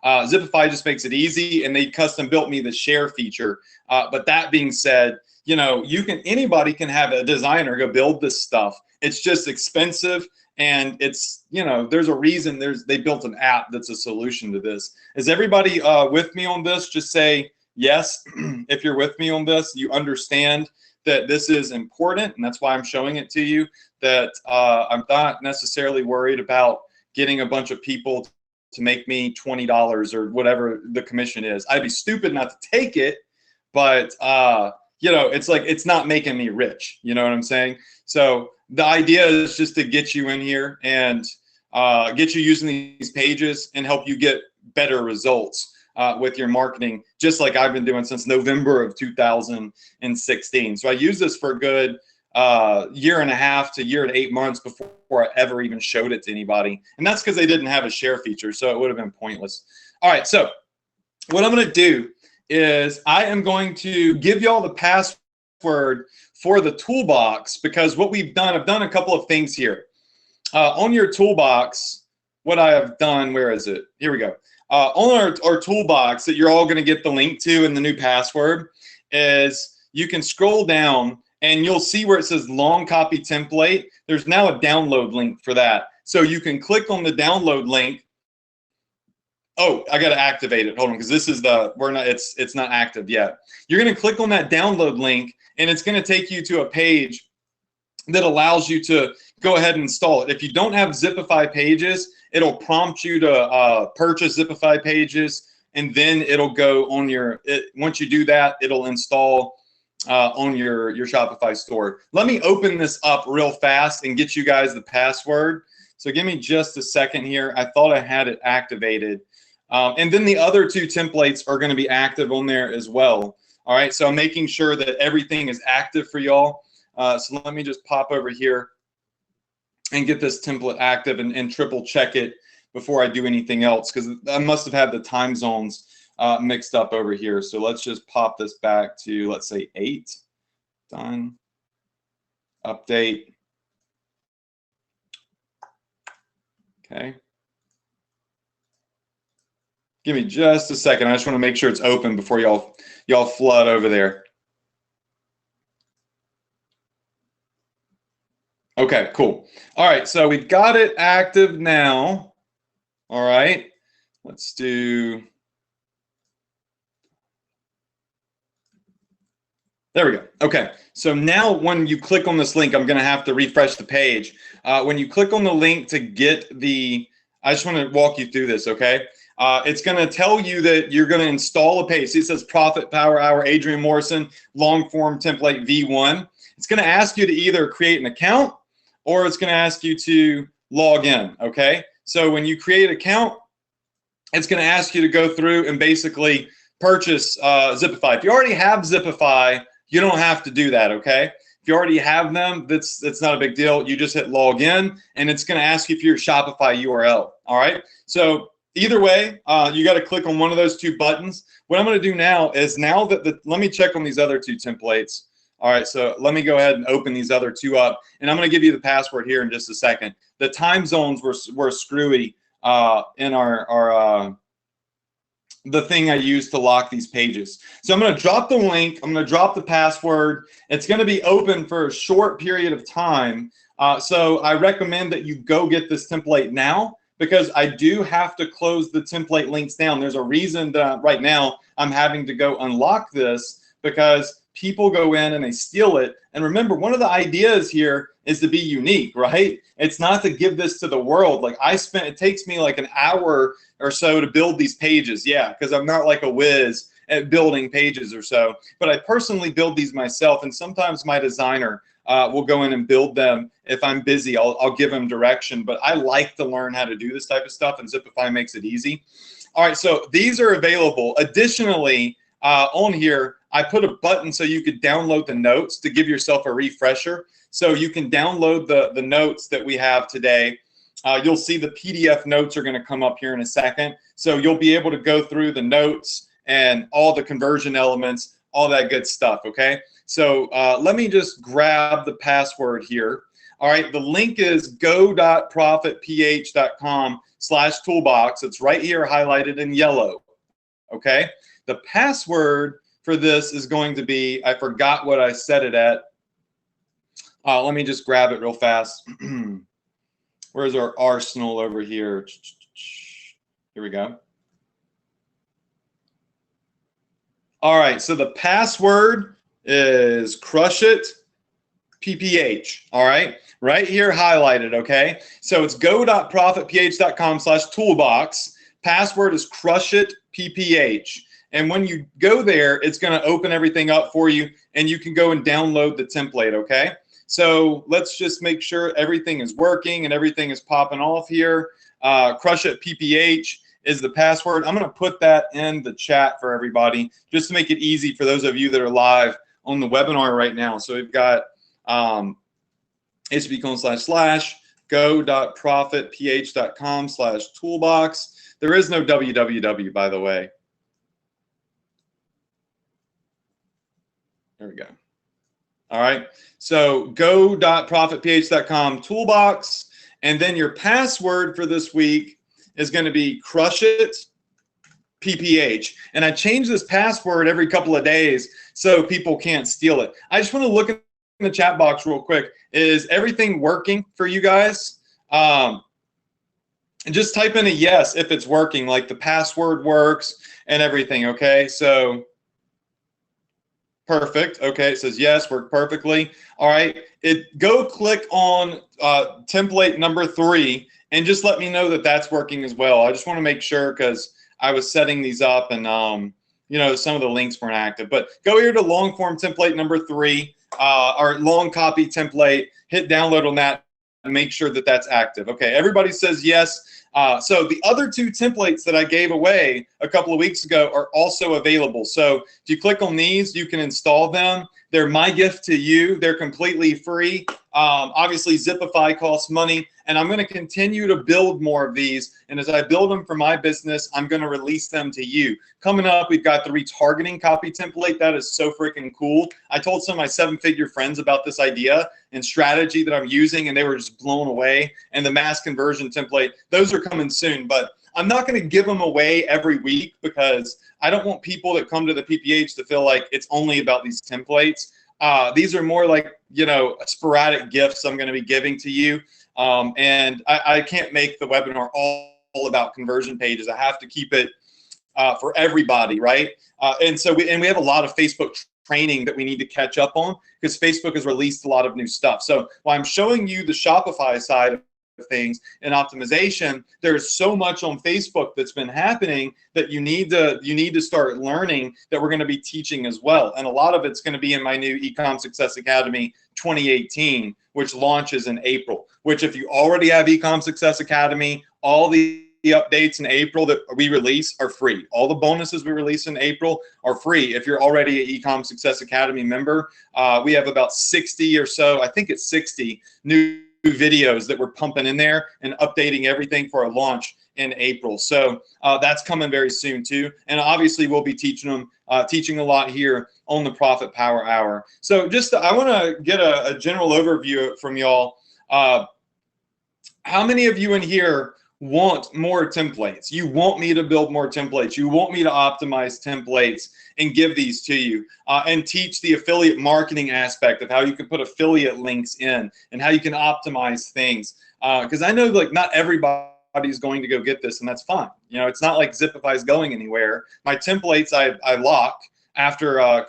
S1: Zipify just makes it easy, and they custom built me the share feature. But that being said, you know, anybody can have a designer go build this stuff. It's just expensive, and it's, you know, there's a reason they built an app that's a solution to this. Is everybody with me on this? Just say yes if you're with me on this. You understand that this is important, and that's why I'm showing it to you, that I'm not necessarily worried about getting a bunch of people to make me $20 or whatever the commission is. I'd be stupid not to take it, but you know, it's like, it's not making me rich. You know what I'm saying? So the idea is just to get you in here and get you using these pages and help you get better results with your marketing, just like I've been doing since November of 2016. So I used this for a good year and a half to year to 8 months before I ever even showed it to anybody. And that's because they didn't have a share feature, so it would have been pointless. All right, so what I'm going to do is I am going to give y'all the password for the toolbox, because what we've done, I've done a couple of things here. On your toolbox, what I have done, where is it? Here we go. On our toolbox that you're all going to get the link to and the new password is you can scroll down and you'll see where it says long copy template. There's now a download link for that. So you can click on the download link. Oh, I got to activate it. Hold on, because this is it's not active yet. You're going to click on that download link, and it's going to take you to a page that allows you to go ahead and install it. If you don't have Zipify pages, it'll prompt you to purchase Zipify pages, and then it'll go on once you do that, it'll install on your Shopify store. Let me open this up real fast and get you guys the password. So give me just a second here. I thought I had it activated. And then the other 2 templates are going to be active on there as well. All right, so I'm making sure that everything is active for y'all. So let me just pop over here and get this template active and triple check it before I do anything else, because I must have had the time zones mixed up over here. So let's just pop this back to, let's say 8. Done. Update. Okay. Give me just a second. I just want to make sure it's open before y'all flood over there. Okay, cool. All right, so we've got it active now. All right, let's do. There we go. Okay, so now when you click on this link, I'm going to have to refresh the page. When you click on the link to get I just want to walk you through this, okay? It's going to tell you that you're going to install a page. See, it says Profit Power Hour, Adrian Morrison, long form template V1. It's going to ask you to either create an account or it's going to ask you to log in, okay? So when you create an account, it's going to ask you to go through and basically purchase Zipify. If you already have Zipify, you don't have to do that, okay? If you already have them, that's not a big deal. You just hit log in, and it's going to ask you for your Shopify URL, all right? So either way, you got to click on one of those 2 buttons. What I'm going to do now is let me check on these other 2 templates. All right, so let me go ahead and open these other 2 up, and I'm going to give you the password here in just a second. The time zones were screwy in the thing I used to lock these pages. So I'm going to drop the link. I'm going to drop the password. It's going to be open for a short period of time. So I recommend that you go get this template now, because I do have to close the template links down. There's a reason that right now I'm having to go unlock this, because people go in and they steal it. And remember, one of the ideas here is to be unique, right? It's not to give this to the world. Like it takes me like an hour or so to build these pages. Yeah, because I'm not like a whiz at building pages or so, but I personally build these myself. And sometimes my designer will go in and build them. If I'm busy, I'll give him direction, but I like to learn how to do this type of stuff, and Zipify makes it easy. All right, so these are available. Additionally, on here, I put a button so you could download the notes to give yourself a refresher. So you can download the notes that we have today. You'll see the PDF notes are going to come up here in a second. So you'll be able to go through the notes and all the conversion elements, all that good stuff, okay? So let me just grab the password here. All right, the link is go.profitph.com/toolbox. It's right here highlighted in yellow, okay? The password for this is going to be, I forgot what I set it at. Let me just grab it real fast. Where's our arsenal over here? Here we go. All right, so the password is Crush It PPH. All right, right here highlighted, okay? So it's go.profitph.com/toolbox. Password is Crush It PPH. And when you go there, it's going to open everything up for you, and you can go and download the template, okay? So let's just make sure everything is working and everything is popping off here. Crush It PPH is the password. I'm going to put that in the chat for everybody just to make it easy for those of you that are live on the webinar right now. So we've got http://go.profitph.com/toolbox. There is no www, by the way. There we go. All right. So go.profitph.com toolbox. And then your password for this week is going to be Crush It PPH. And I change this password every couple of days so people can't steal it. I just want to look in the chat box real quick. Is everything working for you guys? And just type in a yes if it's working, like the password works and everything, okay? So perfect. Okay, it says yes, worked perfectly. All right, go click on template number 3 and just let me know that that's working as well. I just want to make sure because I was setting these up and you know, some of the links weren't active. But go here to long form template number 3 or long copy template. Hit download on that and make sure that that's active. Okay, everybody says yes. So the other 2 templates that I gave away a couple of weeks ago are also available. So if you click on these, you can install them. They're my gift to you. They're completely free. Obviously, Zipify costs money, and I'm going to continue to build more of these. And as I build them for my business, I'm going to release them to you. Coming up, we've got the retargeting copy template. That is so freaking cool. I told some of my 7-figure friends about this idea and strategy that I'm using, and they were just blown away. And the mass conversion template, those are coming soon. But I'm not going to give them away every week because I don't want people that come to the PPH to feel like it's only about these templates. These are more like, you know, sporadic gifts I'm going to be giving to you. And I can't make the webinar all about conversion pages. I have to keep it for everybody, right? And so we have a lot of Facebook training that we need to catch up on because Facebook has released a lot of new stuff. So while I'm showing you the Shopify side of things and optimization, there's so much on Facebook that's been happening that you need to start learning that we're going to be teaching as well. And a lot of it's going to be in my new Ecom Success Academy 2018, which launches in April. Which if you already have Ecom Success Academy, all the updates in April that we release are free. All the bonuses we release in April are free. If you're already an Ecom Success Academy member, we have about 60 or so, I think it's 60 new videos that we're pumping in there and updating everything for a launch in April. So that's coming very soon too. And obviously we'll be teaching a lot here on the Profit Power Hour. So just, I want to get a general overview from y'all. How many of you in here want more templates? You want me to build more templates. You want me to optimize templates and give these to you and teach the affiliate marketing aspect of how you can put affiliate links in and how you can optimize things. Because I know like not everybody's going to go get this, and that's fine. You know, it's not like Zipify is going anywhere. My templates I lock. after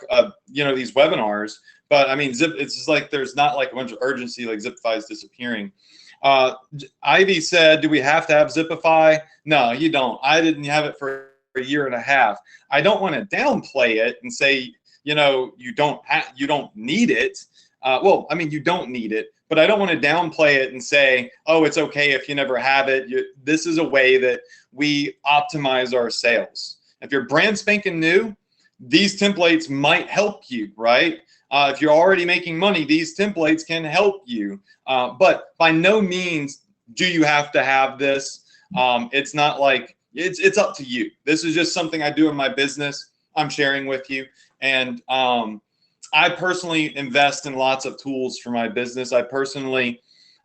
S1: these webinars. But I mean, it's just like there's not like a bunch of urgency, like Zipify is disappearing. Ivy said, do we have to have Zipify? No, you don't. I didn't have it for a year and a half. I don't want to downplay it and say, you don't need it. Well, I mean, you don't need it, but I don't want to downplay it and say, oh, it's okay if you never have it. This is a way that we optimize our sales. If you're brand spanking new, these templates might help you, right? If you're already making money, these templates can help you. But by no means do you have to have this. It's not like, it's up to you. This is just something I do in my business. I'm sharing with you. And I personally invest in lots of tools for my business. I personally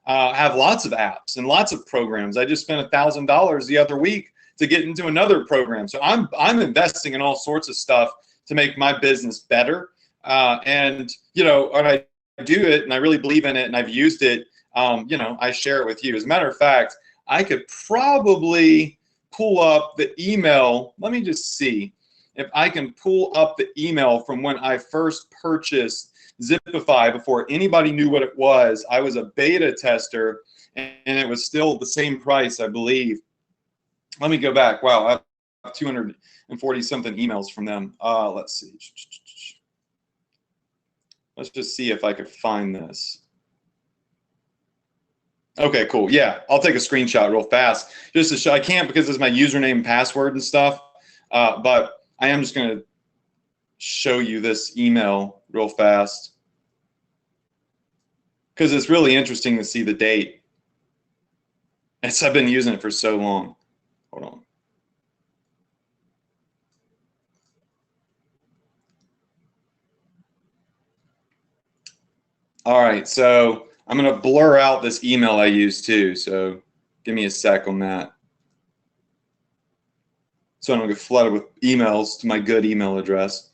S1: have lots of apps and lots of programs. I just spent $1,000 the other week to get into another program. So I'm investing in all sorts of stuff to make my business better. And I do it and I really believe in it and I've used it, I share it with you. As a matter of fact, I could probably pull up the email. Let me just see if I can pull up the email from when I first purchased Zipify before anybody knew what it was. I was a beta tester and it was still the same price, I believe. Let me go back. Wow, I have 240 something emails from them. Let's see. Let's just see if I could find this. Okay, cool. Yeah, I'll take a screenshot real fast just to show. I can't because it's my username and password and stuff, but I am just going to show you this email real fast because it's really interesting to see the date. I've been using it for so long. Hold on. All right, so I'm going to blur out this email I use too, so give me a sec on that. So I don't get flooded with emails to my good email address.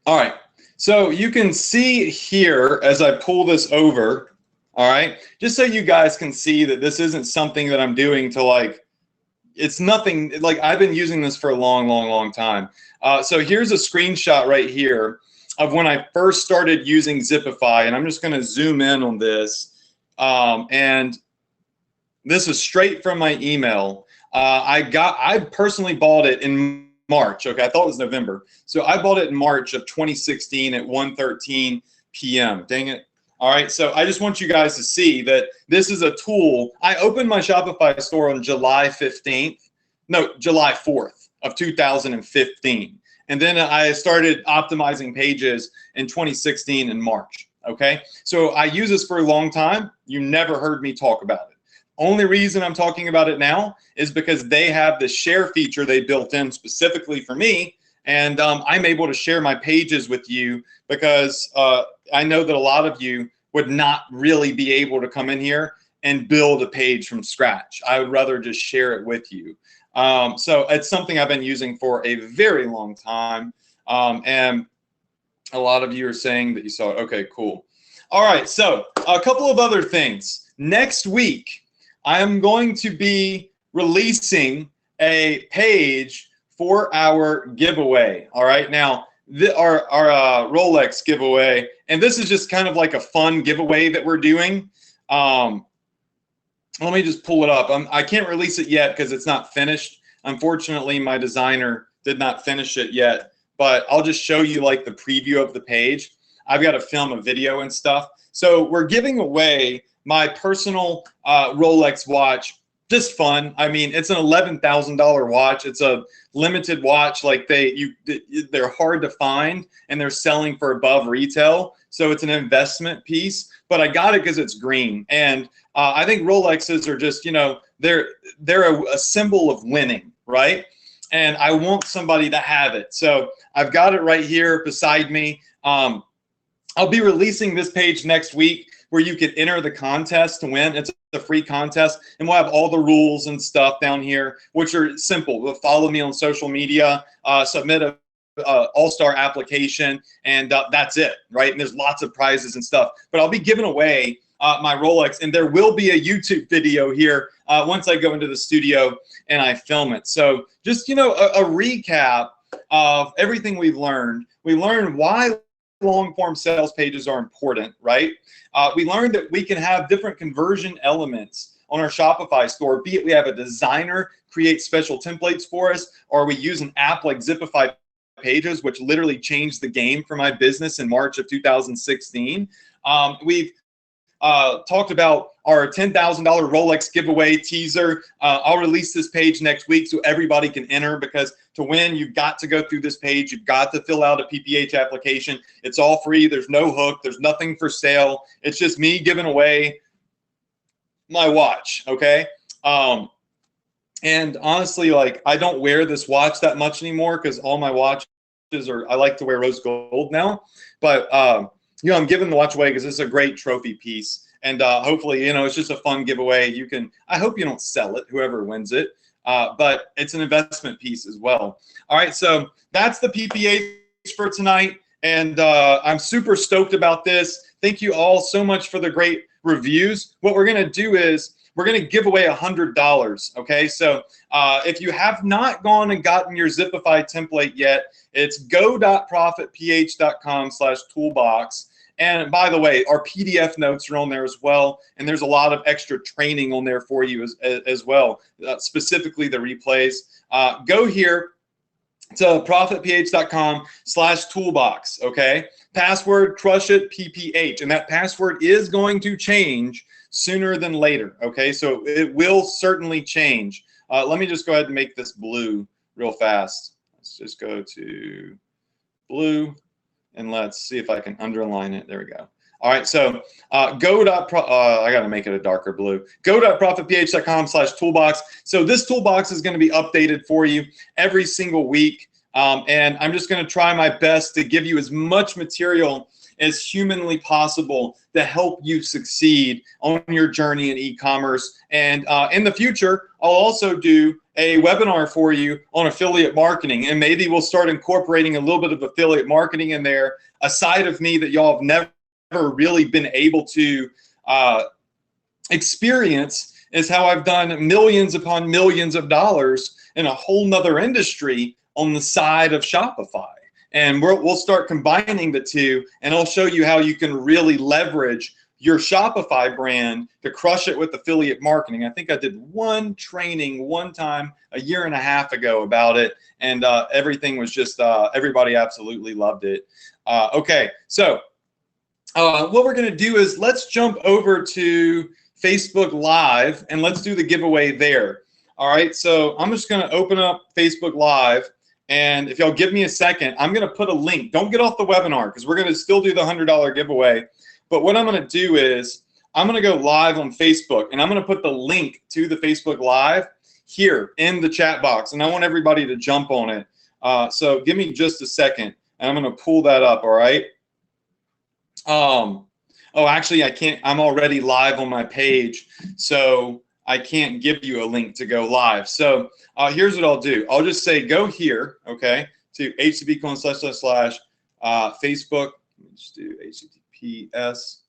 S1: All right, so you can see here as I pull this over, all right, just so you guys can see that this isn't something that I'm doing to like, it's nothing, like I've been using this for a long time. So here's a screenshot right here of when I first started using Zipify, and I'm just going to zoom in on this. And this is straight from my email. I personally bought it in March. Okay, I thought it was November. So I bought it in March of 2016 at 1:13 p.m. Dang it. All right, so I just want you guys to see that this is a tool. I opened my Shopify store on July 4th of 2015. And then I started optimizing pages in 2016 in March, okay? So I use this for a long time. You never heard me talk about it. Only reason I'm talking about it now is because they have the share feature they built in specifically for me. And I'm able to share my pages with you because I know that a lot of you would not really be able to come in here and build a page from scratch. I would rather just share it with you. So it's something I've been using for a very long time. And a lot of you are saying that you saw it. Okay, cool. All right, so a couple of other things. Next week, I am going to be releasing a page for our giveaway. All right, now our Rolex giveaway, and this is just kind of like a fun giveaway that we're doing. Let me just pull it up. I can't release it yet because it's not finished. Unfortunately, my designer did not finish it yet, but I'll just show you like the preview of the page. I've got to film a video and stuff. So we're giving away my personal Rolex watch. Just fun. I mean, it's an $11,000 watch. It's a limited watch. Like they're hard to find and they're selling for above retail. So it's an investment piece, but I got it because it's green. And I think Rolexes are just, they're a symbol of winning, right? And I want somebody to have it. So I've got it right here beside me. I'll be releasing this page next week where you can enter the contest to win. It's a free contest, and we'll have all the rules and stuff down here, which are simple. Follow me on social media, submit a all-star application, and that's it, right? And there's lots of prizes and stuff. But I'll be giving away my Rolex, and there will be a YouTube video here once I go into the studio and I film it. So just, a recap of everything we've learned. We learned why long form sales pages are important, right? We learned that we can have different conversion elements on our Shopify store, be it we have a designer create special templates for us, or we use an app like Zipify Pages, which literally changed the game for my business in March of 2016. We've talked about our $10,000 Rolex giveaway teaser. I'll release this page next week so everybody can enter, because to win, you've got to go through this page. You've got to fill out a PPH application. It's all free. There's no hook. There's nothing for sale. It's just me giving away my watch, okay? And honestly, like, I don't wear this watch that much anymore because all my watches I like to wear rose gold now. But, I'm giving the watch away because it's a great trophy piece. And hopefully, it's just a fun giveaway. I hope you don't sell it, whoever wins it. But it's an investment piece as well. All right, so that's the PPH for tonight. And I'm super stoked about this. Thank you all so much for the great reviews. What we're going to do is we're going to give away $100. Okay, so if you have not gone and gotten your Zipify template yet, it's go.profitph.com/toolbox. And by the way, our PDF notes are on there as well. And there's a lot of extra training on there for you as well, specifically the replays. Go here to profitph.com/toolbox, okay? Password, crush it, PPH. And that password is going to change sooner than later, okay? So it will certainly change. Let me just go ahead and make this blue real fast. Let's just go to blue, and let's see if I can underline it. There we go. All right, so I got to make it a darker blue. Go.profitph.com/toolbox. So this toolbox is going to be updated for you every single week. And I'm just going to try my best to give you as much material as humanly possible to help you succeed on your journey in e-commerce. And in the future, I'll also do a webinar for you on affiliate marketing. And maybe we'll start incorporating a little bit of affiliate marketing in there, a side of me that y'all have never really been able to experience, is how I've done millions upon millions of dollars in a whole nother industry on the side of Shopify. And we'll start combining the two, and I'll show you how you can really leverage your Shopify brand to crush it with affiliate marketing. I think I did one training one time a year and a half ago about it, and everything was just, everybody absolutely loved it. Okay, so what we're gonna do is let's jump over to Facebook Live, and let's do the giveaway there. All right, so I'm just gonna open up Facebook Live. And if y'all give me a second, I'm going to put a link. Don't get off the webinar because we're going to still do the $100 giveaway. But what I'm going to do is I'm going to go live on Facebook, and I'm going to put the link to the Facebook Live here in the chat box. And I want everybody to jump on it. So give me just a second, and I'm going to pull that up, all right? Oh, actually, I can't. I'm already live on my page. So I can't give you a link to go live. So here's what I'll do. I'll just say go here, okay, to http://Facebook. Let me just do https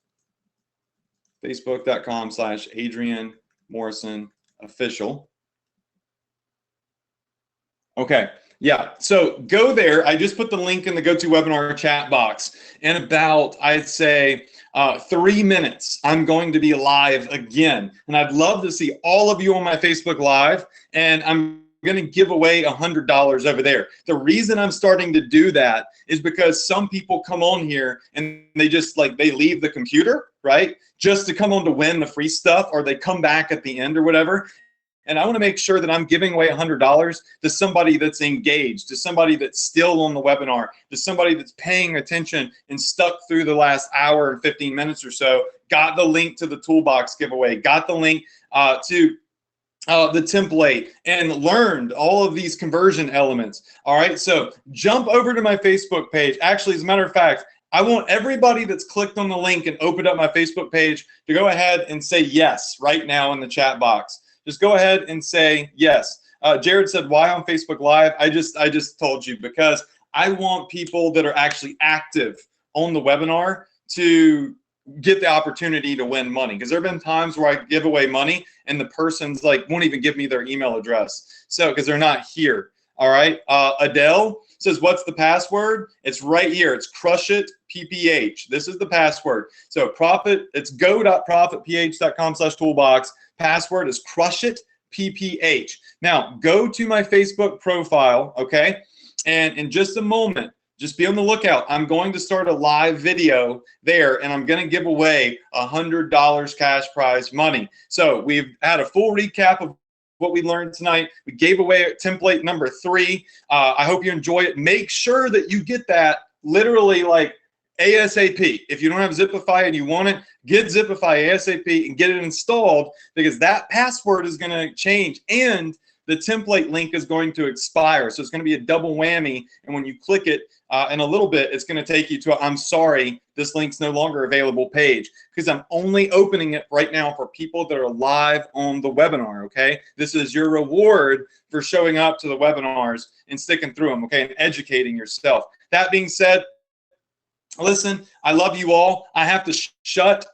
S1: facebook.com/Adrian Morrison official. Okay, yeah, so go there. I just put the link in the GoToWebinar chat box. In about, I'd say, 3 minutes, I'm going to be live again. And I'd love to see all of you on my Facebook Live, and I'm going to give away $100 over there. The reason I'm starting to do that is because some people come on here and they just they leave the computer, right? Just to come on to win the free stuff, or they come back at the end or whatever. And I want to make sure that I'm giving away $100 to somebody that's engaged, to somebody that's still on the webinar, to somebody that's paying attention and stuck through the last hour and 15 minutes or so, got the link to the toolbox giveaway, got the link to the template, and learned all of these conversion elements. All right, so jump over to my Facebook page. Actually, as a matter of fact, I want everybody that's clicked on the link and opened up my Facebook page to go ahead and say yes right now in the chat box. Just go ahead and say yes. Jared said, why on Facebook Live? I just told you, because I want people that are actually active on the webinar to get the opportunity to win money. Because there have been times where I give away money and the person's like won't even give me their email address. So because they're not here. All right. Adele says, what's the password? It's right here. It's Crush It PPH. This is the password. So it's go.profitph.com/toolbox. Password is Crush It PPH. Now go to my Facebook profile. Okay. And in just a moment, just be on the lookout. I'm going to start a live video there, and I'm going to give away $100 cash prize money. So we've had a full recap of what we learned tonight. We gave away template number 3. I hope you enjoy it. Make sure that you get that literally like ASAP. If you don't have Zipify and you want it, get Zipify ASAP and get it installed, because that password is going to change and the template link is going to expire. So it's going to be a double whammy. And when you click it in a little bit, it's going to take you to I'm sorry, this link's no longer available page, because I'm only opening it right now for people that are live on the webinar. Okay. This is your reward for showing up to the webinars and sticking through them. Okay. And educating yourself. That being said, listen, I love you all. I have to shut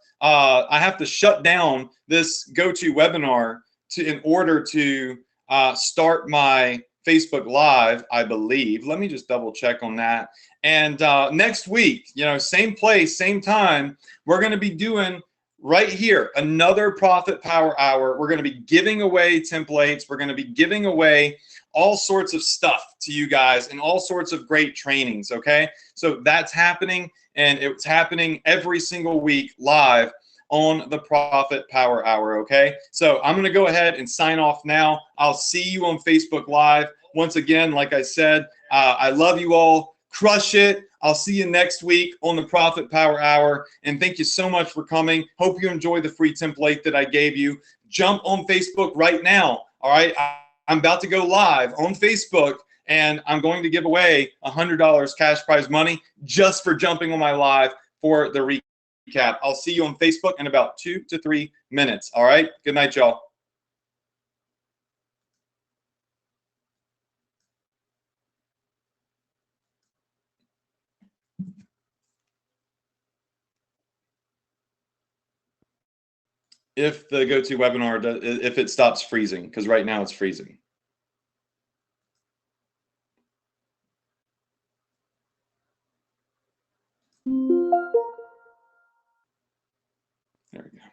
S1: down this GoToWebinar in order to start my Facebook Live, I believe. Let me just double check on that. And next week, same place, same time, we're going to be doing right here another Profit Power Hour. We're going to be giving away templates. We're going to be giving away all sorts of stuff to you guys and all sorts of great trainings. Okay, so that's happening, and it's happening every single week live on the Profit Power Hour. Okay, so I'm going to go ahead and sign off now. I'll see you on Facebook Live. Once again, like I said, I love you all. Crush it. I'll see you next week on the Profit Power Hour. And thank you so much for coming. Hope you enjoyed the free template that I gave you. Jump on Facebook right now. All right, I'm about to go live on Facebook, and I'm going to give away $100 cash prize money just for jumping on my live for the recap. I'll see you on Facebook in about 2 to 3 minutes. All right. Good night, y'all. If the GoToWebinar, if it stops freezing, because right now it's freezing. There we go.